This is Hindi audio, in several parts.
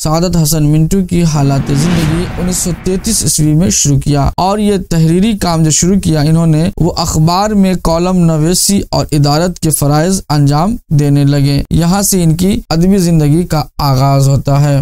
सआदत हसन मिंटू की हालात जिंदगी 1933 ईस्वी में शुरू किया और ये तहरीरी काम जो शुरू किया इन्होंने, वो अखबार में कॉलम नवेसी और इदारत के फराइज अंजाम देने लगे। यहाँ से इनकी अदबी जिंदगी का आगाज होता है।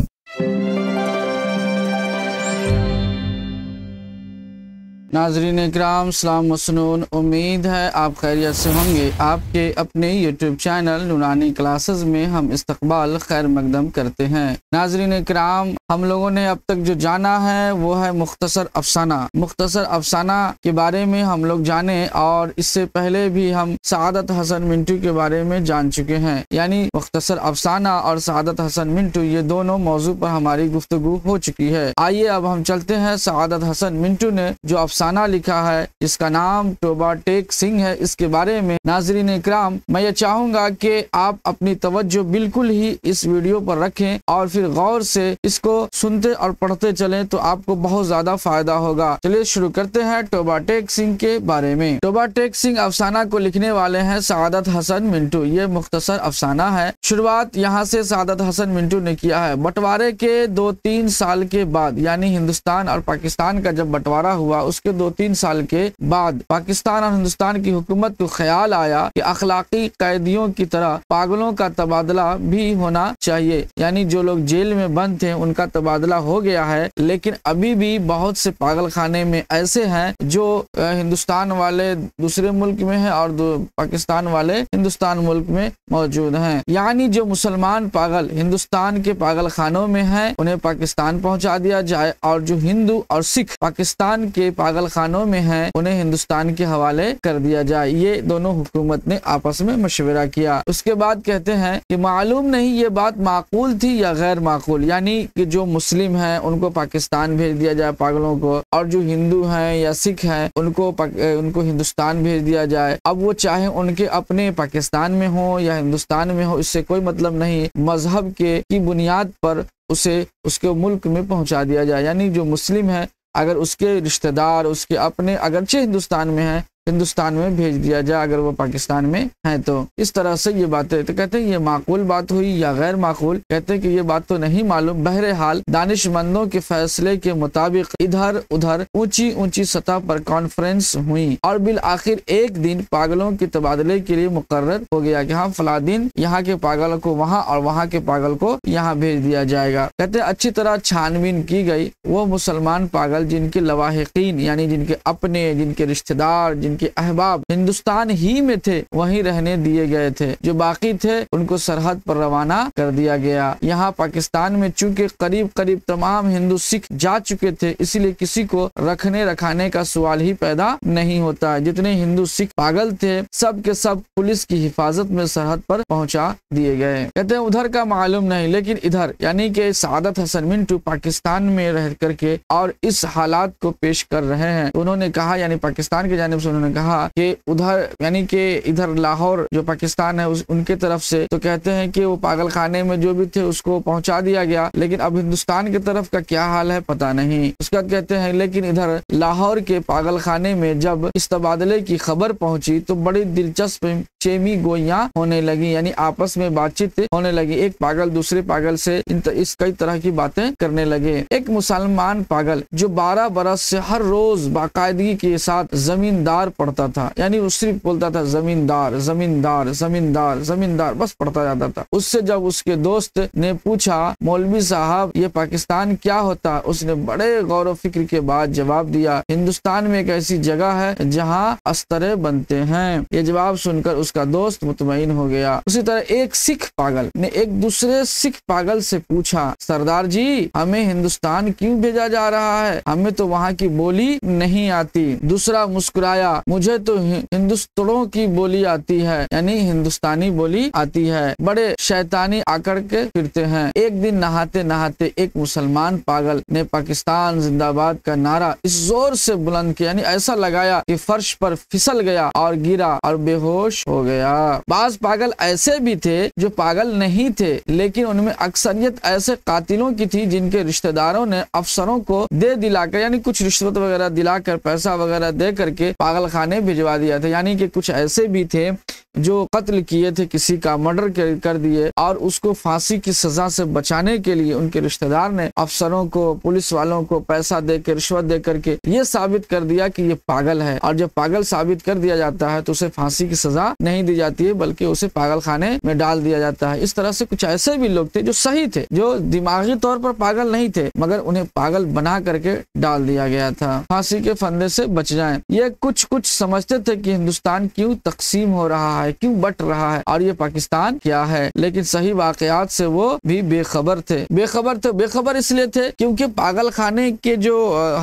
नाज़रीन इकराम, सलाम मसनून, उम्मीद है आप खैरियत से होंगे। आपके अपने यूट्यूब चैनल नूरानी क्लासेस में हम इस्तकबाल खैर मकदम करते हैं। नाज़रीन इकराम, हम लोगों ने अब तक जो जाना है वो है मुख्तसर अफसाना। मुख्तसर अफसाना के बारे में हम लोग जाने और इससे पहले भी हम सआदत हसन मिंटू के बारे में जान चुके हैं। यानी मुख्तसर अफसाना और सआदत हसन मिंटू ये दोनों मौजू पर हमारी गुफ्तगू हो चुकी है। आइए अब हम चलते हैं सआदत हसन मिंटू ने जो अफसाना लिखा है, इसका नाम तोबा टेक सिंह है, इसके बारे में। नाज़रीन इकराम, मैं ये चाहूंगा कि आप अपनी तवज्जो बिल्कुल ही इस वीडियो पर रखें और फिर गौर से इसको सुनते और पढ़ते चलें तो आपको बहुत ज्यादा फायदा होगा। चलिए शुरू करते हैं तोबा टेक सिंह के बारे में। तोबा टेक सिंह अफसाना को लिखने वाले हैं सआदत हसन मिंटू। ये मुख्तसर अफसाना है। शुरुआत यहाँ से सआदत हसन मिंटू ने किया है। बंटवारे के 2-3 साल के बाद, यानी हिंदुस्तान और पाकिस्तान का जब बंटवारा हुआ उसके 2-3 साल के बाद पाकिस्तान और हिंदुस्तान की हुकूमत को ख्याल आया कि अखलाकी कैदियों की तरह पागलों का तबादला भी होना चाहिए। यानी जो लोग जेल में बंद थे उनका तबादला हो गया है, लेकिन अभी भी बहुत से पागल खाने में ऐसे हैं जो हिंदुस्तान वाले दूसरे मुल्क में हैं और पाकिस्तान वाले हिंदुस्तान मुल्क में मौजूद हैं। यानी जो मुसलमान पागल हिंदुस्तान के पागल खानों में हैं उन्हें पाकिस्तान पहुंचा दिया जाए और जो हिंदू और सिख पाकिस्तान के पागल खानों में हैं उन्हें हिंदुस्तान के हवाले कर दिया जाए। ये दोनों हुकूमत ने आपस में मशवरा किया। उसके बाद कहते हैं कि मालूम नहीं ये बात माकूल थी या गैर माकूल, यानी कि जो मुस्लिम हैं उनको पाकिस्तान भेज दिया जाए पागलों को, और जो हिंदू हैं या सिख हैं उनको हिंदुस्तान भेज दिया जाए। अब वो चाहे उनके अपने पाकिस्तान में हो या हिंदुस्तान में हो, इससे कोई मतलब नहीं। मजहब की बुनियाद पर उसे उसके मुल्क में पहुंचा दिया जाए। यानी जो मुस्लिम है अगर उसके रिश्तेदार उसके अपने अगरचे हिंदुस्तान में है, हिंदुस्तान में भेज दिया जाए अगर वो पाकिस्तान में है तो। इस तरह से ये बातें, तो कहते हैं ये माकूल बात हुई या गैर माकूल, कहते हैं कि ये बात तो नहीं मालूम। बहरहाल दानिशमंदों के फैसले के मुताबिक इधर उधर ऊंची ऊंची सतह पर कॉन्फ्रेंस हुई और बिल आखिर एक दिन पागलों के तबादले के लिए मुकर्रर हो गया कि हाँ फला दिन यहाँ के पागल को वहाँ और वहाँ के पागल को यहाँ भेज दिया जाएगा। कहते हैं अच्छी तरह छानबीन की गई। वो मुसलमान पागल जिनके लवाहिकीन यानी जिनके अपने, जिनके रिश्तेदार, जिनके अहबाब हिंदुस्तान ही में थे वहीं रहने दिए गए थे। जो बाकी थे उनको सरहद पर रवाना कर दिया गया। यहाँ पाकिस्तान में चूंकि करीब करीब तमाम हिंदू सिख जा चुके थे, इसीलिए किसी को रखने रखाने का सवाल ही पैदा नहीं होता। जितने हिंदू सिख पागल थे सब के सब पुलिस की हिफाजत में सरहद पर पहुंचा दिए गए। कहते हैं उधर का मालूम नहीं, लेकिन इधर यानी कि सआदत हसन मिंटू पाकिस्तान में रह करके और इस हालात को पेश कर रहे हैं। उन्होंने कहा, यानी पाकिस्तान की जानिब से उन्होंने कहा कि उधर यानी कि इधर लाहौर जो पाकिस्तान है उनके तरफ से तो कहते हैं कि वो पागल खाने में जो भी थे उसको पहुंचा दिया गया, लेकिन अब हिंदुस्तान की तरफ का क्या हाल है पता नहीं। उसके बाद कहते हैं लेकिन इधर लाहौर के पागल खाने में जब इस तबादले की खबर पहुंची तो बड़ी दिलचस्प चेमी गोइयां होने लगी, यानी आपस में बातचीत होने लगी। एक पागल दूसरे पागल से इस कई तरह की बातें करने लगे। एक मुसलमान पागल जो 12 बरस से हर रोज बाकायदगी के साथ जमींदार पढ़ता था, यानी वो सिर्फ बोलता था जमींदार जमींदार जमींदार जमींदार, बस पढ़ता जाता था। उससे जब उसके दोस्त ने पूछा मौलवी साहब ये पाकिस्तान क्या होता, उसने बड़े गौर व फिक्र के बाद जवाब दिया हिंदुस्तान में एक ऐसी जगह है जहाँ अस्तरे बनते हैं। ये जवाब सुनकर उसका दोस्त मुतमईन हो गया। उसी तरह एक सिख पागल ने एक दूसरे सिख पागल से पूछा सरदार जी हमें हिंदुस्तान क्यों भेजा जा रहा है, हमें तो वहाँ की बोली नहीं आती। दूसरा मुस्कुराया मुझे तो हिंदुस्तानों की बोली आती है, यानी हिंदुस्तानी बोली आती है, बड़े शैतानी आकर के फिरते हैं। एक दिन नहाते नहाते एक मुसलमान पागल ने पाकिस्तान जिंदाबाद का नारा इस जोर से बुलंद किया, यानी ऐसा लगाया कि फर्श पर फिसल गया और गिरा और बेहोश हो गया। बाज पागल ऐसे भी थे जो पागल नहीं थे, लेकिन उनमें अक्सरियत ऐसे कातिलों की थी जिनके रिश्तेदारों ने अफसरों को दे दिलाकर, यानी कुछ रिश्वत वगैरह दिलाकर पैसा वगैरह दे करके पागल पागल खाने भिजवा दिया था। यानी कि कुछ ऐसे भी थे जो कत्ल किए थे, किसी का मर्डर कर दिए, और उसको फांसी की सजा से बचाने के लिए उनके रिश्तेदार ने अफसरों को, पुलिस वालों को पैसा देकर, रिश्वत दे करके ये साबित कर दिया कि ये पागल है। और जब पागल साबित कर दिया जाता है तो उसे फांसी की सजा नहीं दी जाती है, बल्कि उसे पागल खाने में डाल दिया जाता है। इस तरह से कुछ ऐसे भी लोग थे जो सही थे, जो दिमागी तौर पर पागल नहीं थे, मगर उन्हें पागल बना करके डाल दिया गया था फांसी के फंदे से बच जाएं। ये कुछ समझते थे कि हिंदुस्तान क्यों तकसीम हो रहा है, क्यों बट रहा है, और ये पाकिस्तान क्या है, लेकिन सही वाकयात से वो भी बेखबर थे। बेखबर इसलिए थे क्योंकि पागल खाने के जो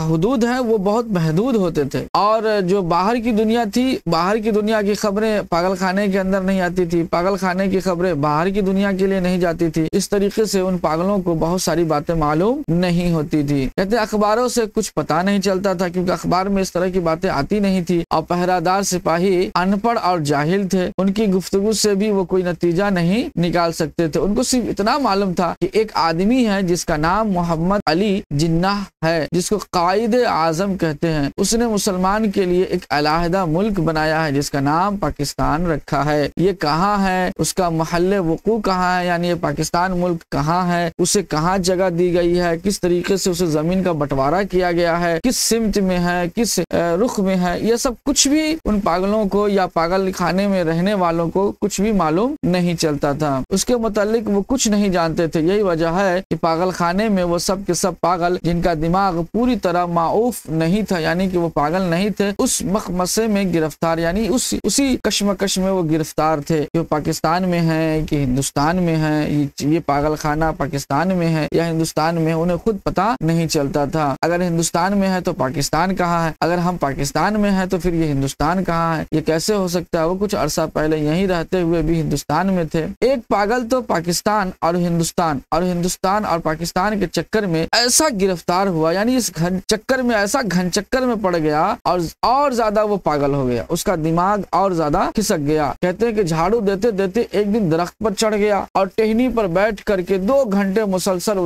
हुदूद हैं वो बहुत महदूद होते थे, और जो बाहर की दुनिया थी, बाहर की दुनिया की खबरें पागल खाने के अंदर नहीं आती थी, पागल खाने की खबरें बाहर की दुनिया के लिए नहीं जाती थी। इस तरीके से उन पागलों को बहुत सारी बातें मालूम नहीं होती थी। कहते अखबारों से कुछ पता नहीं चलता था, क्योंकि अखबार में इस तरह की बातें आती नहीं थी, और पहरादार सिपाही अनपढ़ और जाहिल थे, उनकी गुफ्तगू से भी वो कोई नतीजा नहीं निकाल सकते थे। उनको सिर्फ इतना मालूम था कि एक आदमी है जिसका नाम मोहम्मद अली जिन्नाह है, जिसको कायद आजम कहते हैं, उसने मुसलमान के लिए एक अलहदा मुल्क बनाया है जिसका नाम पाकिस्तान रखा है। ये कहाँ है, उसका महल्ले वकू कहाँ है, यानी ये पाकिस्तान मुल्क कहाँ है, उसे कहाँ जगह दी गई है, किस तरीके से उसे जमीन का बंटवारा किया गया है, किस सिमत में है, किस रुख में है, ये सब कुछ भी उन पागलों को या पागल खाने में रहने वालों को कुछ भी मालूम नहीं चलता था। उसके मुतालिक वो कुछ नहीं जानते थे। यही वजह है कि पागल खाने में वो सब के सब पागल, जिनका दिमाग पूरी तरह माऊफ नहीं था, यानी कि वो पागल नहीं थे, उस मखमसे में गिरफ्तार, यानी उसी कश्मकश में वो गिरफ्तार थे कि वो पाकिस्तान में है कि हिंदुस्तान में है, ये पागल खाना पाकिस्तान में है या हिंदुस्तान में है, उन्हें खुद पता नहीं चलता था। अगर हिंदुस्तान में है तो पाकिस्तान कहाँ है, अगर हम पाकिस्तान में है तो फिर ये हिंदुस्तान कहाँ है, ये कैसे हो सकता है। वो कुछ अरसा पहले यहीं रहते हुए भी हिंदुस्तान में थे। एक पागल तो पाकिस्तान और हिंदुस्तान और पाकिस्तान के चक्कर में ऐसा गिरफ्तार हुआ, यानी इस घन चक्कर में, ऐसा घन चक्कर में पड़ गया और ज्यादा वो पागल हो गया, उसका दिमाग और ज्यादा खिसक गया। कहते हैं कि झाड़ू देते देते एक दिन दरख्त पर चढ़ गया और टहनी पर बैठ करके 2 घंटे मुसलसल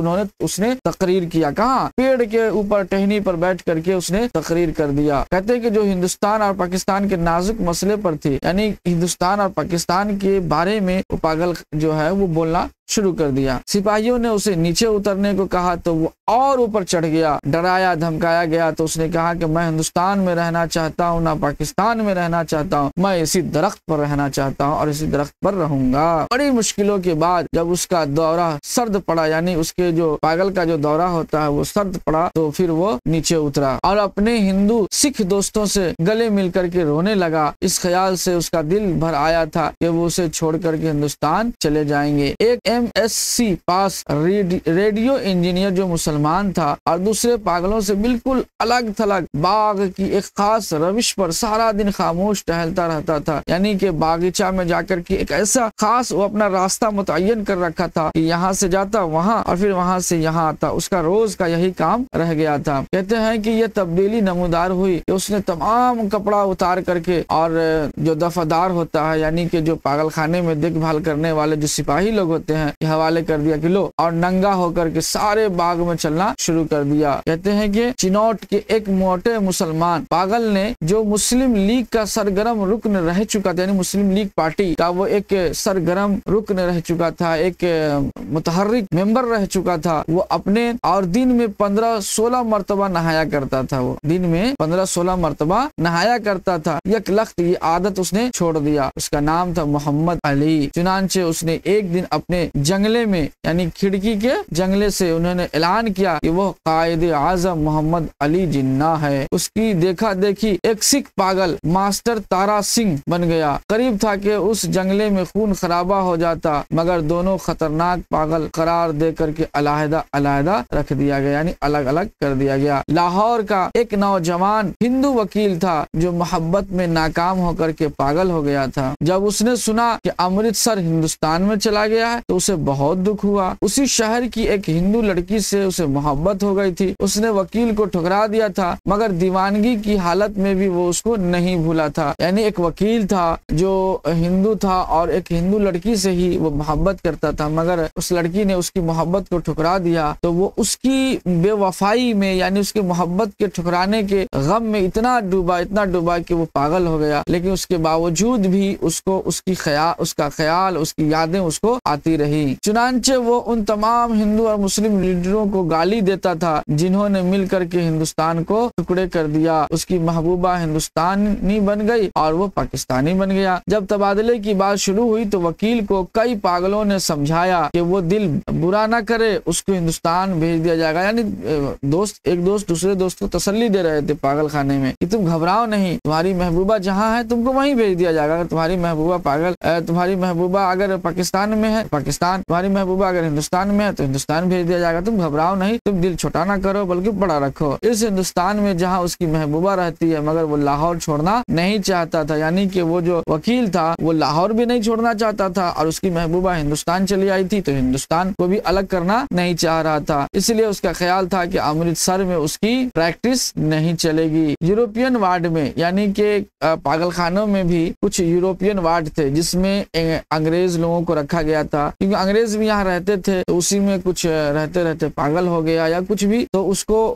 उसने तकरीर किया। कहाँ? पेड़ के ऊपर टहनी पर बैठ करके उसने तकरीर कर दिया। कहते हैं कि जो हिंदुस्तान और पाकिस्तान के नाजुक मसले पर थी, यानी हिंदुस्तान और पाकिस्तान के बारे में वो पागल जो है वो बोलना शुरू कर दिया। सिपाहियों ने उसे नीचे उतरने को कहा तो वो और ऊपर चढ़ गया। डराया धमकाया गया तो उसने कहा कि मैं हिंदुस्तान में रहना चाहता हूँ, ना पाकिस्तान में रहना चाहता हूँ, मैं इसी दरख्त पर रहना चाहता हूँ और इसी दरख्त पर रहूंगा। बड़ी मुश्किलों के बाद जब उसका दौरा सर्द पड़ा, यानी उसके जो पागल का जो दौरा होता है वो सर्द पड़ा, तो फिर वो नीचे उतरा और अपने हिंदू सिख दोस्तों से गले मिल करके रोने लगा। इस ख्याल से उसका दिल भर आया था कि वो उसे छोड़ करके हिंदुस्तान चले जाएंगे। एक MSc पास रेडियो इंजीनियर जो मुसलमान था और दूसरे पागलों से बिल्कुल अलग थलग बाग की एक खास रविश पर सारा दिन खामोश टहलता रहता था, यानी कि बागीचा में जाकर के एक ऐसा खास वो अपना रास्ता मुतय्यन कर रखा था कि यहाँ से जाता वहाँ और फिर वहाँ से यहाँ आता, उसका रोज का यही काम रह गया था। कहते हैं कि यह तब्दीली नमूदार हुई कि उसने तमाम कपड़ा उतार करके और जो दफादार होता है, यानी कि जो पागल खाने में देखभाल करने वाले जो सिपाही लोग होते हैं, हवाले कर दिया कि लो, और नंगा होकर के सारे बाग में चलना शुरू कर दिया। कहते हैं कि चिनौट के एक मोटे मुसलमान पागल ने, जो मुस्लिम लीग का सरगर्म रुकन रह चुका था, यानी मुस्लिम लीग पार्टी का वो एक सरगर्म रुकन रह चुका था, एक मुतहर्रिक मेंबर रह चुका था, वो अपने और दिन में 15-16 मरतबा नहाया करता था। वो दिन में 15-16 मरतबा नहाया करता था। एक लख्त ये आदत उसने छोड़ दिया। उसका नाम था मोहम्मद अली। चुनांचे उसने एक दिन अपने जंगले में, यानी खिड़की के जंगले से उन्होंने ऐलान किया कि वो कायद आजम मोहम्मद अली जिन्ना है। उसकी देखा देखी एक सिख पागल मास्टर तारा सिंह बन गया। करीब था कि उस जंगले में खून खराबा हो जाता, मगर दोनों खतरनाक पागल करार दे करके अलहदा रख दिया गया, यानी अलग अलग कर दिया गया। लाहौर का एक नौजवान हिंदू वकील था जो मोहब्बत में नाकाम होकर के पागल हो गया था। जब उसने सुना कि अमृतसर हिंदुस्तान में चला गया है तो उसे बहुत दुख हुआ। उसी शहर की एक हिंदू लड़की से उसे मोहब्बत हो गई थी। उसने वकील को ठुकरा दिया था, मगर दीवानगी की हालत में भी वो उसको नहीं भूला था। यानी एक वकील था जो हिंदू था और एक हिंदू लड़की से ही वो मोहब्बत करता था, मगर उस लड़की ने उसकी मोहब्बत को ठुकरा दिया तो वो उसकी बेवफाई में यानी उसकी मोहब्बत के ठुकराने के गम में इतना डूबा कि वो पागल हो गया। लेकिन उसके बावजूद भी उसको उसका ख्याल उसकी यादें उसको आती रही। चुनांचे वो उन तमाम हिंदू और मुस्लिम लीडरों को गाली देता था जिन्होंने मिल करके हिंदुस्तान को टुकड़े कर दिया। उसकी महबूबा हिंदुस्तानी बन गई और वो पाकिस्तानी बन गया। जब तबादले की बात शुरू हुई तो वकील को कई पागलों ने समझाया कि वो दिल बुरा ना करे, उसको हिंदुस्तान भेज दिया जाएगा। यानी एक दोस्त दूसरे दोस्त को तसल्ली दे रहे थे पागल खाने में कि तुम घबराओ नहीं, तुम्हारी महबूबा जहाँ है तुमको वहीं भेज दिया जाएगा। अगर तुम्हारी महबूबा अगर पाकिस्तान में है पाकिस्तान, तुम्हारी महबूबा अगर हिंदुस्तान में है तो हिंदुस्तान भेज दिया जाएगा। तुम घबराओ नहीं, तुम दिल छोटा ना करो बल्कि बड़ा रखो। इस हिंदुस्तान में जहाँ उसकी महबूबा रहती है, मगर वो लाहौर छोड़ना नहीं चाहता था। यानी कि वो जो वकील था वो लाहौर भी नहीं छोड़ना चाहता था और उसकी महबूबा हिंदुस्तान चली आई थी तो हिंदुस्तान को भी अलग करना नहीं चाह रहा था। इसलिए उसका ख्याल था कि अमृतसर में उसकी प्रैक्टिस नहीं चलेगी। यूरोपियन वार्ड में यानी कि पागल खानों में भी कुछ यूरोपियन वार्ड थे जिसमें अंग्रेज लोगों को रखा गया था, क्योंकि अंग्रेज भी यहाँ रहते थे तो उसी में कुछ रहते रहते पागल हो गया या कुछ भी, तो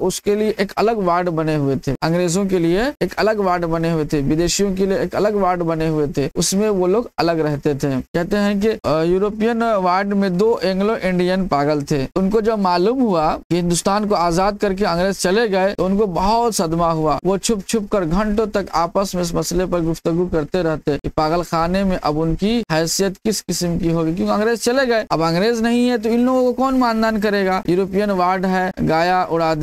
उसके लिए एक अलग वार्ड बने हुए थे। अंग्रेजों के लिए एक अलग वार्ड बने हुए थे, विदेशियों के लिए एक अलग वार्ड बने हुए थे, उसमें वो लोग अलग रहते थे। कहते हैं कि यूरोपियन वार्ड में 2 एंग्लो इंडियन पागल थे। उनको जब मालूम हुआ कि हिंदुस्तान को आजाद करके अंग्रेज चले गए तो उनको बहुत सदमा हुआ। वो छुप छुप कर घंटों तक आपस में इस मसले पर गुफ्तगू करते रहते कि पागल खाने में अब उनकी हैसियत किस किस्म की होगी, क्योंकि अंग्रेज चले गए, अब अंग्रेज नहीं है तो इन लोगों को कौन मानदान करेगा। यूरोपियन वार्ड है, गाया उड़ा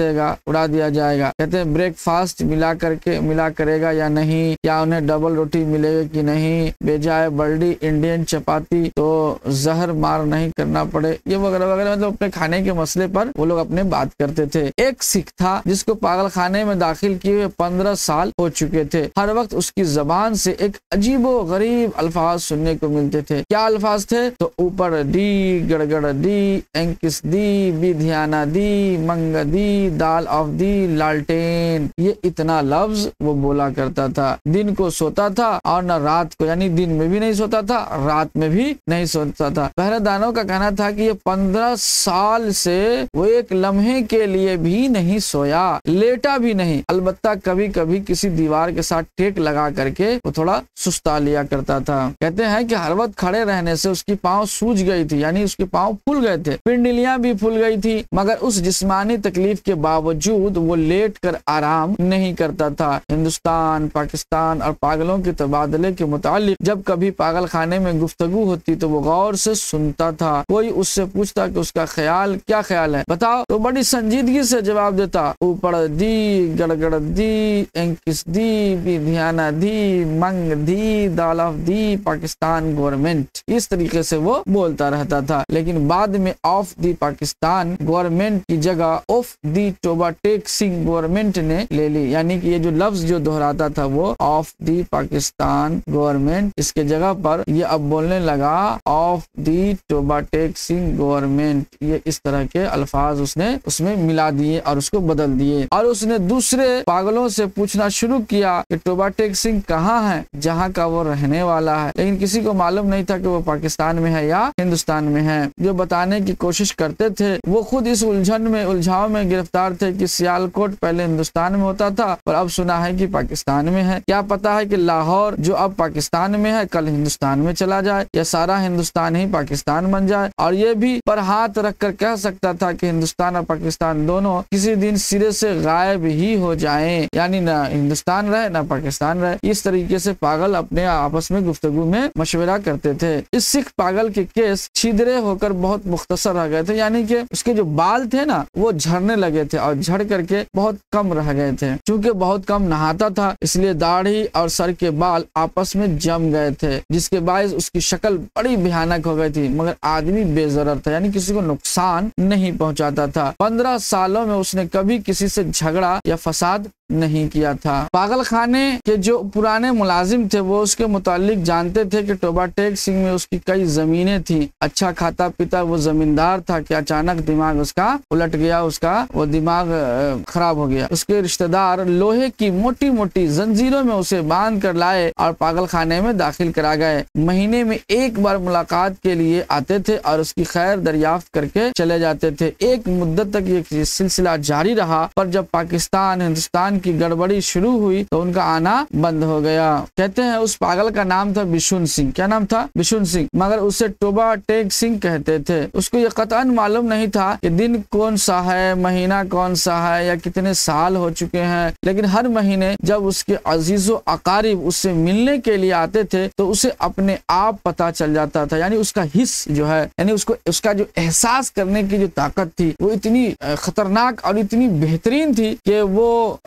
दिया जाएगा। कहते हैं ब्रेकफास्ट मिला करेगा या नहीं, क्या उन्हें डबल रोटी मिलेगी कि नहीं, बेजाय बर्डी इंडियन चपाती तो जहर मार नहीं करना पड़े, ये वगैरह वगैरह। मतलब अपने खाने के मसले पर वो लोग अपने बात करते थे। एक सिख था जिसको पागल खाने में दाखिल किए हुए 15 साल हो चुके थे। हर वक्त उसकी जबान से एक अजीबो गरीब अल्फाज सुनने को मिलते थे। क्या अल्फाज थे? तो ऊपर दी, गड़गड़ दी, एंकिस दी, विधियाना दी, मंग दी, दाल ऑफ दी, लालटेन, ये इतना लफ्ज वो बोला करता था। दिन को सोता था और न रात को, यानी दिन में भी नहीं सोता था, रात में भी नहीं सोता था। पहरेदारों का कहना था कि ये 15 साल से वो एक लम्हे के लिए भी नहीं सोया, लेटा भी नहीं। अलबत्ता कभी कभी किसी दीवार के साथ टेक लगा करके वो थोड़ा सुस्ता लिया करता था। कहते हैं कि हर वक्त खड़े रहने से उसकी पाँव सूज गई थी, यानी उसके पाँव फूल गए थे, पिंडलियां भी फूल गई थी, मगर उस जिस्मानी तकलीफ के बावजूद वो लेट कर आराम नहीं करता था। हिंदुस्तान, पाकिस्तान और पागलों के तबादले के मुतालिक जब कभी पागल खाने में गुफ्तगू होती तो वो गौर से सुनता था। कोई उससे पूछता कि उसका क्या ख्याल है, बताओ, तो बड़ी संजीदगी से जवाब देता, ऊपर दी, गड़गड़ दी, एंकिस दी, विधियाना दी, मंग दी, दाल ऑफ दी, पाकिस्तान गवर्नमेंट, इस तरीके से वो बोलता रहता था। लेकिन बाद में ऑफ दी पाकिस्तान गवर्नमेंट की जगह ऑफ दी टोबाटेक्सिंग गवर्नमेंट ने ले ली, यानी कि ये जो लफ्ज जो दोहराता था वो ऑफ दी पाकिस्तान गवर्नमेंट, इसके जगह पर ये अब बोलने लगा ऑफ दी टोबाटेक्सिंग गवर्नमेंट। ये इस तरह के अल्फाज उसने उसमें मिला दिए और उसको बदल दिए। और उसने दूसरे पागलों से पूछना शुरू किया कि टोबाटेक्सिंग कहाँ है, जहाँ का वो रहने वाला है। लेकिन किसी को मालूम नहीं था कि वो पाकिस्तान में है या हिंदुस्तान में है। जो बताने की कोशिश करते थे वो खुद इस उलझाव में गिरफ्तार थे कि सियालकोट पहले हिंदुस्तान में होता था पर अब सुना है कि पाकिस्तान में है। क्या पता है कि लाहौर जो अब पाकिस्तान में है कल हिंदुस्तान में चला जाए या सारा हिंदुस्तान ही पाकिस्तान बन जाए। और ये भी पर हाथ रखकर कह सकता था कि हिंदुस्तान और पाकिस्तान दोनों किसी दिन सिरे से गायब ही हो जाएं, यानी ना हिंदुस्तान रहे ना पाकिस्तान रहे। इस तरीके से पागल अपने आपस में गुफ्तगू में मशवरा करते थे। इस सिख पागल के केस छिदरे होकर बहुत मुख्तसर रह गए थे, यानी कि उसके जो बाल थे ना वो झड़ने लगे थे और झड़ करके बहुत कम रह गए थे। चूंकि बहुत कम नहाता था इसलिए दाढ़ी और सर के बाल आपस में जम गए थे, जिसके बायस उसकी शक्ल बड़ी भयानक हो गई थी, मगर आदमी बेजरर था, यानी किसी को नुकसान नहीं पहुंचाता था। 15 सालों में उसने कभी किसी से झगड़ा या फसाद नहीं किया था। पागल खाने के जो पुराने मुलाजिम थे वो उसके मुतालिक जानते थे कि टोबा टेक सिंह में उसकी कई जमीनें थी, अच्छा खाता पीता वो जमींदार था कि अचानक दिमाग उसका उलट गया, उसका वो दिमाग खराब हो गया। उसके रिश्तेदार लोहे की मोटी मोटी जंजीरों में उसे बांध कर लाए और पागल खाने में दाखिल करा गए। महीने में एक बार मुलाकात के लिए आते थे और उसकी खैर दरियाफ्त करके चले जाते थे। एक मुद्दत तक ये सिलसिला जारी रहा, पर जब पाकिस्तान हिंदुस्तान की गड़बड़ी शुरू हुई तो उनका आना बंद हो गया। कहते हैं उस पागल का नाम था बिशुन सिंह। क्या नाम था? बिशुन सिंह। मगर उसे टोबा टेक सिंह कहते थे। उसको ये कतई मालूम नहीं था कि दिन कौन सा है, महीना कौन सा है या कितने साल हो चुके हैं, लेकिन हर महीने जब उसके अजीजो अकारिब उससे मिलने के लिए आते थे तो उसे अपने आप पता चल जाता था। यानी उसका हिस्स जो है, यानी उसको उसका जो एहसास करने की जो ताकत थी वो इतनी खतरनाक और इतनी बेहतरीन थी कि वो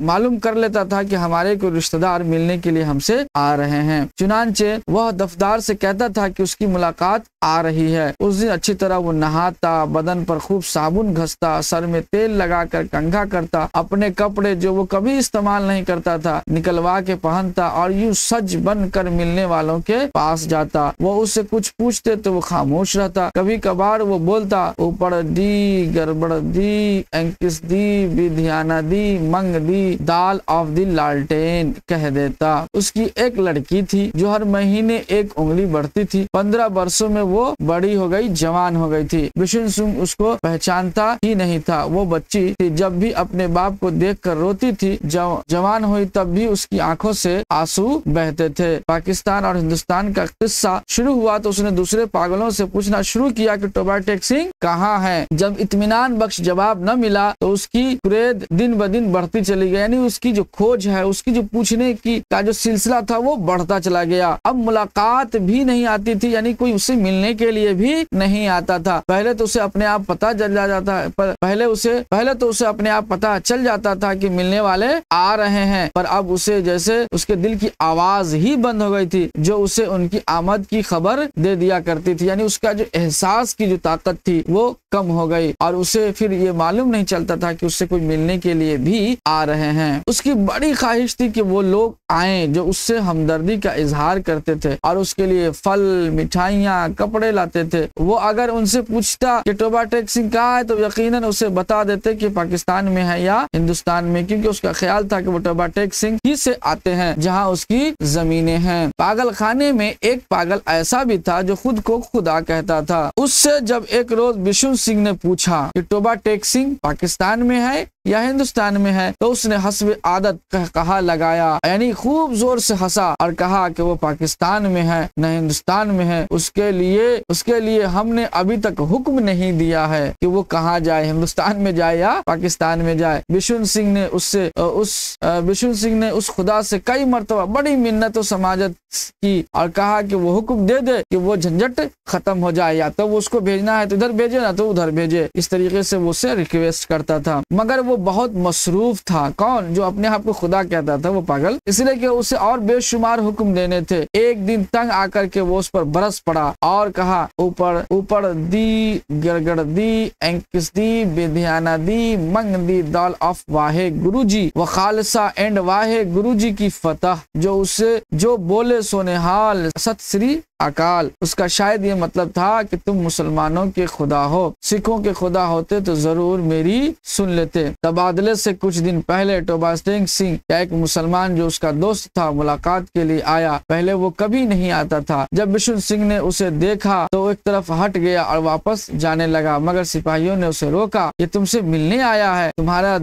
मालूम कर लेता था कि हमारे कोई रिश्तेदार मिलने के लिए हमसे आ रहे हैं। चुनांचे वह दफदार से कहता था कि उसकी मुलाकात आ रही है। उस दिन अच्छी तरह वो नहाता, बदन पर खूब साबुन घसता, सर में तेल लगाकर कंघा करता, अपने कपड़े जो वो कभी इस्तेमाल नहीं करता था निकलवा के पहनता और यूं सज बन कर मिलने वालों के पास जाता। वो उससे कुछ पूछते तो वो खामोश रहता। कभी कभार वो बोलता, ऊपर दी, गड़बड़ दी, एंकिस दी, विधियाना दी, मंग दी, दाल ऑफ दी लालटेन कह देता। उसकी एक लड़की थी जो हर महीने एक उंगली बढ़ती थी। 15 वर्षों में वो बड़ी हो गई, जवान हो गई थी। बिशुन सिंह उसको पहचानता ही नहीं था। वो बच्ची थी, जब भी अपने बाप को देखकर रोती थी। जवान हुई तब भी उसकी आंखों से आंसू बहते थे। पाकिस्तान और हिंदुस्तान का किस्सा शुरू हुआ तो उसने दूसरे पागलों से पूछना शुरू किया कि टोबा टेक सिंह कहाँ है। जब इत्मीनान बख्श जवाब न मिला तो उसकी कुरेद दिन ब दिन बढ़ती चली गई। यानी उसकी जो खोज है, उसकी जो पूछने की का जो सिलसिला था वो बढ़ता चला गया। अब मुलाकात भी नहीं आती थी, यानी कोई उससे मिलने के लिए भी नहीं आता था। पहले तो उसे अपने आप पता चल जाता है, पहले तो उसे अपने आप पता चल जाता था कि मिलने वाले आ रहे हैं, पर अब उसे जैसे उसके दिल की आवाज ही बंद हो गई थी जो उसे उनकी आमद की खबर दे दिया करती थी। यानी उसका जो एहसास की जो ताकत थी वो कम हो गई और उसे फिर ये मालूम नहीं चलता था कि उससे कोई मिलने के लिए भी आ रहे हैं। उसकी बड़ी ख्वाहिश थी कि वो लोग आए जो उससे हमदर्दी का इजहार करते थे और उसके लिए फल, मिठाइयाँ, कपड़े लाते थे। वो अगर उनसे पूछता कि टोबा टेक सिंह कहाँ है तो यकीनन उसे बता देते कि पाकिस्तान में है या हिंदुस्तान में, क्योंकि उसका ख्याल था कि वो टोबा टेक सिंह ही से आते हैं जहाँ उसकी जमीनें हैं। पागल खाने में एक पागल ऐसा भी था जो खुद को खुदा कहता था। उससे जब एक रोज बिशुन सिंह ने पूछा कि टोबा टेक सिंह पाकिस्तान में है या हिंदुस्तान में है तो उसने हस्ब आदत कहा लगाया, यानी खूब जोर से हंसा और कहा कि वो पाकिस्तान में है न हिंदुस्तान में है। उसके लिए हमने अभी तक हुक्म नहीं दिया है कि वो कहाँ जाए, हिंदुस्तान में जाए या पाकिस्तान में जाए। बिशुन सिंह ने उस खुदा से कई मरतबा बड़ी मिन्नत और समाजत की और कहा कि वो हुक्म दे दे कि वो झंझट खत्म हो जाए, या तो वो उसको भेजना है तो इधर भेजे ना तो उधर भेजे। इस तरीके से वो उससे रिक्वेस्ट करता था, मगर वो बहुत मसरूफ था। कौन? जो अपने आप को खुदा कहता था, वो पागल, इसलिए कि उसे और बेशुमार हुक्म देने थे। एक दिन तंग आकर के वो उस पर बरस पड़ा और कहा, ऊपर दी, गड़गड़ दी, एंकिस दी, बेधियाना दी, मंग दी, दाल ऑफ वाहे गुरुजी व खालसा एंड वाहे गुरुजी की फतह। जो बोले सोनेहाल, सत श्री अकाल। उसका शायद ये मतलब था कि तुम मुसलमानों के खुदा हो, सिखों के खुदा होते तो जरूर मेरी सुन लेते। तबादले से कुछ दिन पहले टोबा टेक सिंह या एक मुसलमान जो उसका दोस्त था मुलाकात के लिए आया। पहले वो कभी नहीं आता था। जब बिशुन सिंह ने उसे देखा तो एक तरफ हट गया और वापस जाने लगा, मगर सिपाहियों ने उसे रोका। ये तुमसे मिलने आया है, तुम्हारा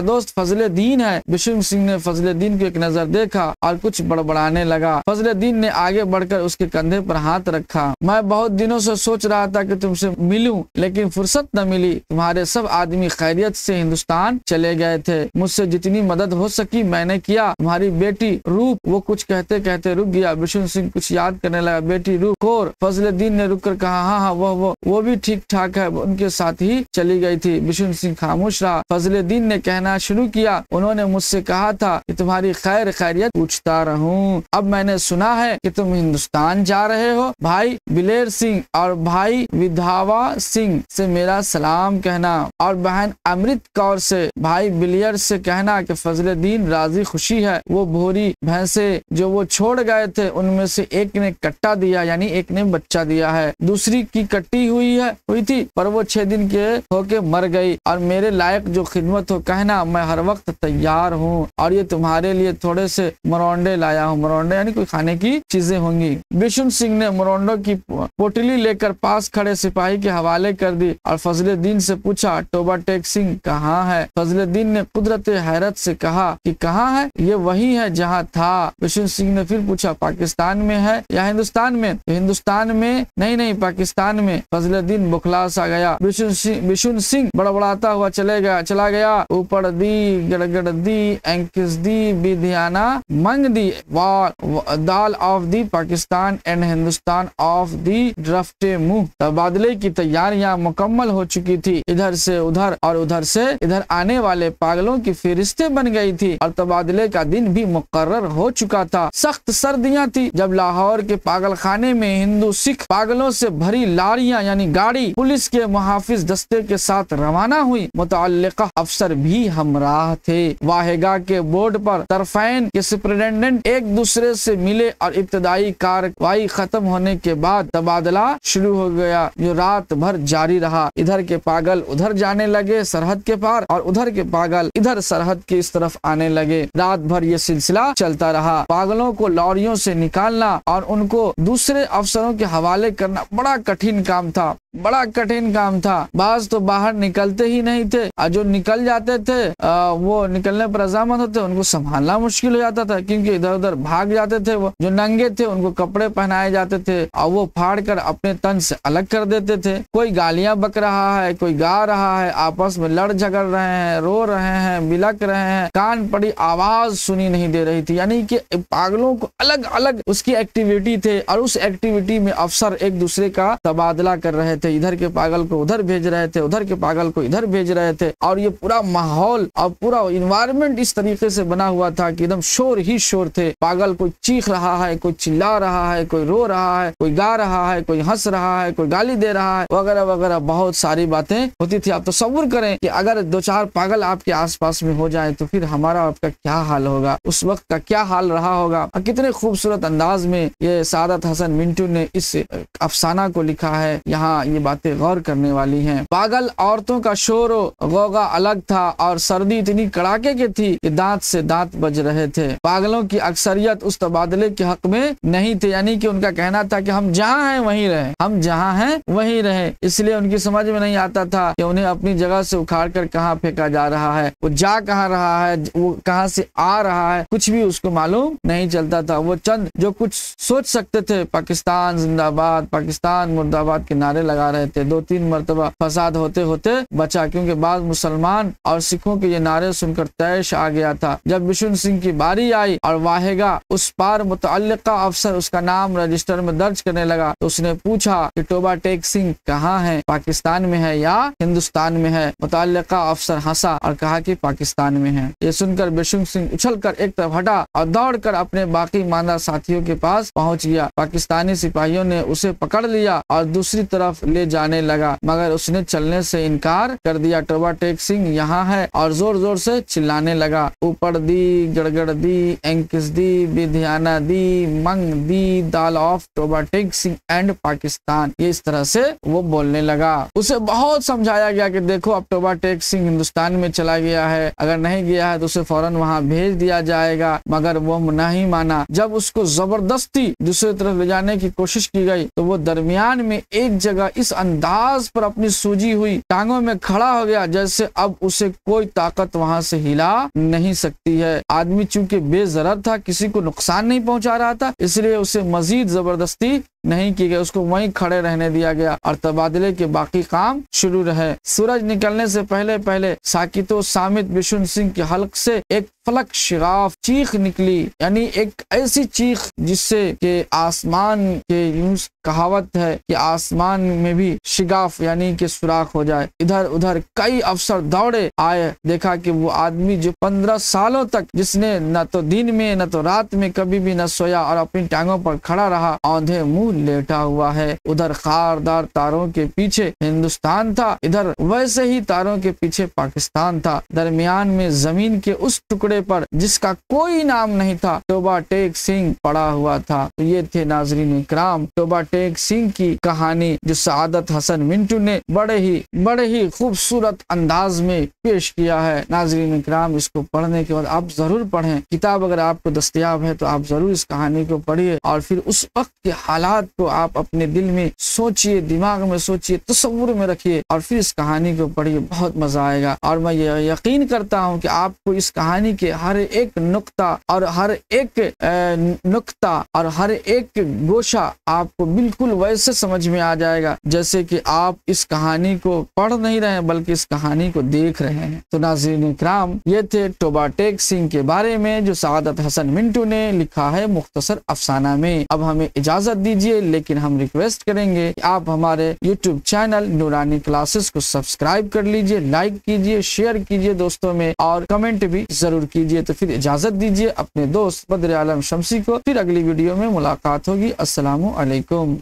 दोस्त फजले दीन है। बिशुन सिंह ने फजले दीन को एक नजर देखा और कुछ बड़बड़ाने लगा। फजले दीन ने आगे बढ़कर उसके कंधे पर हाथ रखा। मैं बहुत दिनों से सोच रहा था कि तुमसे मिलूं, लेकिन फुर्सत न मिली। तुम्हारे सब आदमी खैरियत से हिंदुस्तान चले गए थे। मुझसे जितनी मदद हो सकी मैंने किया। तुम्हारी बेटी रूप, वो कुछ कहते कहते रुक गया। बिशुन सिंह कुछ याद करने लगा। बेटी रूप कौर? फजलुद्दीन ने रुककर कहा, हाँ वो भी ठीक ठाक है, उनके साथ ही चली गई थी। बिशुन सिंह खामोश रहा। फजलुद्दीन ने कहना शुरू किया, उन्होंने मुझसे कहा था कि तुम्हारी खैरियत पूछता रहूं। अब मैंने सुना है कि तुम तुम हिंदुस्तान जा रहे हो। भाई बिलेर सिंह और भाई विधावा सिंह से मेरा सलाम कहना और बहन अमृत कौर से भाई बिलियर से कहना कि फजलुद्दीन राजी खुशी है। वो भोरी भैंसे जो वो छोड़ गए थे उनमें से एक ने कट्टा दिया, यानी एक ने बच्चा दिया है, दूसरी की कट्टी हुई थी पर वो 6 दिन के होके मर गई। और मेरे लायक जो खिदमत हो कहना, मैं हर वक्त तैयार हूँ। और ये तुम्हारे लिए थोड़े से मरौंडे लाया हूँ। मरौंडे यानी कोई खाने की चीजें होंगी। बिशुन सिंह ने मरौंडों की पोटली लेकर पास खड़े सिपाही के हवाले कर दी और फजलुद्दीन से पूछा, टोबा टेक सिंह कहाँ है? फजलुद्दीन ने कुदरत हैरत से कहा कि कहाँ है? ये वही है जहाँ था। बिशुन सिंह ने फिर पूछा, पाकिस्तान में है या हिंदुस्तान में? हिंदुस्तान में नहीं पाकिस्तान में। फजलुद्दीन बुखला सा गया। बिशुन सिंह बड़बड़ाता हुआ चला गया। ऊपर दी गड़गड़ दी एंकिस दी बिधियाना मंग दी दाल ऑफ दी पाकिस्तान एंड हिंदुस्तान ऑफ दी ड्रफ्टे मुंह। तबादले की तैयारियां मुकम्मल हो चुकी थी। इधर से उधर और उधर से इधर आने वाले पागलों की फहरिस्तें बन गई थी और तबादले का दिन भी मुकर्रर हो चुका था। सख्त सर्दियां थी जब लाहौर के पागल खाने में हिंदू सिख पागलों से भरी लारियां यानी गाड़ी पुलिस के मुहाफिज दस्ते के साथ रवाना हुई। मुतअल्लिका अफसर भी हमराह थे। वाहेगा के बोर्ड पर तरफैन के सुपरिटेंडेंट एक दूसरे से मिले और इब्तदाई कार्रवाई खत्म होने के बाद तबादला शुरू हो गया, जो रात भर जारी रहा। इधर के पागल उधर जाने लगे सरहद के पार और उधर के पागल इधर सरहद की इस तरफ आने लगे। रात भर ये सिलसिला चलता रहा। पागलों को लॉरियों से निकालना और उनको दूसरे अफसरों के हवाले करना बड़ा कठिन काम था। बाज तो बाहर निकलते ही नहीं थे और जो निकल जाते थे वो निकलने पर अजामत होते, उनको संभालना मुश्किल हो जाता था क्योंकि इधर उधर भाग जाते थे। वो जो नंगे थे उनको कपड़े पहनाए जाते थे और वो फाड़ कर अपने तन से अलग कर देते थे। कोई गालियां बक रहा है, कोई गा रहा है, आपस में लड़ झगड़ रहे हैं, रो रहे हैं, बिलक रहे हैं, कान पड़ी आवाज सुनी नहीं दे रही थी। यानी कि पागलों को अलग अलग उसकी एक्टिविटी थे और उस एक्टिविटी में अफसर एक दूसरे का तबादला कर रहे थे। इधर के पागल को उधर भेज रहे थे, उधर के पागल को इधर भेज रहे थे और ये पूरा माहौल और पूरा इन्वायरमेंट इस तरीके से बना हुआ था कि एकदम शोर ही शोर थे। पागल कोई चीख रहा है, कोई चिल्ला रहा है, कोई रो रहा है, कोई गा रहा है, कोई हंस रहा है, कोई गाली दे रहा है, वगैरह वगैरह बहुत सारी बातें होती थी। आप तसव्वुर करें कि अगर 2-4 पागल आपके आसपास में हो जाए तो फिर हमारा आपका क्या हाल होगा, उस वक्त का क्या हाल रहा होगा। और कितने खूबसूरत अंदाज में ये सादत हसन मिंटू ने इस अफसाना को लिखा है। यहाँ ये बातें गौर करने वाली हैं। पागल औरतों का शोर गौगा अलग था और सर्दी इतनी कड़ाके की थी कि दांत से दांत बज रहे थे। पागलों की अक्सरियत उस तबादले के हक में नहीं थे, यानी कि उनका कहना था कि हम जहाँ हैं वहीं रहे, हम जहाँ हैं वहीं रहे। इसलिए उनकी समझ में नहीं आता था कि उन्हें अपनी जगह से उखाड़ कर कहाँ फेंका जा रहा है, वो जा कहाँ रहा है, वो कहाँ से आ रहा है, कुछ भी उसको मालूम नहीं चलता था। वो चंद जो कुछ सोच सकते थे, पाकिस्तान जिंदाबाद, पाकिस्तान मुर्दाबाद के नारे लगा रहे थे। 2-3 मरतबा फसाद होते होते बचा, क्योंकि बाद मुसलमान और सिखों के ये नारे सुनकर तैश आ गया था। जब बिशुन सिंह की बारी आई और वाहेगा उस पार मुतअल्लिका अफसर उसका नाम रजिस्टर में दर्ज करने लगा तो उसने पूछा कि टोबा टेक सिंह कहाँ है, पाकिस्तान में है या हिंदुस्तान में है? मुतअल्लिका अफसर हंसा और कहा कि पाकिस्तान में है। ये सुनकर बिशुन सिंह उछलकर एक तरफ हटा और दौड़कर अपने बाकी मानदार साथियों के पास पहुंच गया। पाकिस्तानी सिपाहियों ने उसे पकड़ लिया और दूसरी तरफ ले जाने लगा, मगर उसने चलने से इनकार कर दिया। टोबा टेक सिंह यहाँ है और जोर जोर से चिल्लाने लगा, ऊपर दी गड़गड़ दी एंकिस दी बिधियाना दी मंग दी दाल ऑफ टोबा टेक सिंह एंड पाकिस्तान। ये इस तरह से वो बोलने लगा। उसे बहुत समझाया गया कि देखो अब टोबा टेक सिंह हिंदुस्तान में चला गया है, अगर नहीं गया है तो उसे फौरन वहाँ भेज दिया जाएगा, मगर वो नहीं माना। जब उसको जबरदस्ती दूसरी तरफ ले जाने की कोशिश की गई तो वो दरमियान में एक जगह इस अंदाज पर अपनी सूजी हुई टांगों में खड़ा हो गया जैसे अब उसे कोई ताकत वहां से हिला नहीं सकती है। आदमी चूंकि बेजरर था, किसी को नुकसान नहीं पहुंचा रहा था, इसलिए उसे मजीद जबरदस्ती नहीं की गई, उसको वहीं खड़े रहने दिया गया और तबादले के बाकी काम शुरू रहे। सूरज निकलने से पहले पहले साकितो सामित बिशुन सिंह के हल्क से एक फलक शिगाफ चीख निकली, यानी एक ऐसी चीख जिससे कि आसमान के यूं कहावत है कि आसमान में भी शिगाफ यानी कि सुराख हो जाए। इधर उधर कई अफसर दौड़े आए, देखा कि वो आदमी जो 15 सालों तक जिसने न तो दिन में न तो रात में कभी भी न सोया और अपनी टांगों पर खड़ा रहा, औंधे मुंह लेटा हुआ है। उधर खारदार तारों के पीछे हिंदुस्तान था, इधर वैसे ही तारों के पीछे पाकिस्तान था। दरमियान में जमीन के उस टुकड़े पर जिसका कोई नाम नहीं था, टोबा टेक सिंह पड़ा हुआ था। तो ये थे नाजरीन इकराम टोबा टेक सिंह की कहानी, जो सआदत हसन मिंटू ने बड़े ही खूबसूरत अंदाज में पेश किया है। नाजरीन इकराम, इसको पढ़ने के बाद आप जरूर पढ़ें। किताब अगर आपको दस्तयाब है तो आप जरूर इस कहानी को पढ़िए और फिर उस वक्त के हालात को आप अपने दिल में सोचिए, दिमाग में सोचिए, तसव्वुर में रखिए और फिर इस कहानी को पढ़िए, बहुत मजा आएगा। और मैं ये यकीन करता हूँ कि आपको इस कहानी के हर एक नुक्ता और हर एक गोशा आपको बिल्कुल वैसे समझ में आ जाएगा जैसे कि आप इस कहानी को पढ़ नहीं रहे हैं बल्कि इस कहानी को देख रहे हैं। तो नाज़रीन इकराम, ये थे टोबा टेक सिंह के बारे में जो सआदत हसन मिंटू ने लिखा है मुख्तसर अफसाना में। अब हमें इजाजत दीजिए, लेकिन हम रिक्वेस्ट करेंगे कि आप हमारे YouTube चैनल नूरानी क्लासेस को सब्सक्राइब कर लीजिए, लाइक कीजिए, शेयर कीजिए दोस्तों में और कमेंट भी जरूर कीजिए। तो फिर इजाजत दीजिए अपने दोस्त बद्र आलम शमसी को, फिर अगली वीडियो में मुलाकात होगी। अस्सलामु अलैकुम।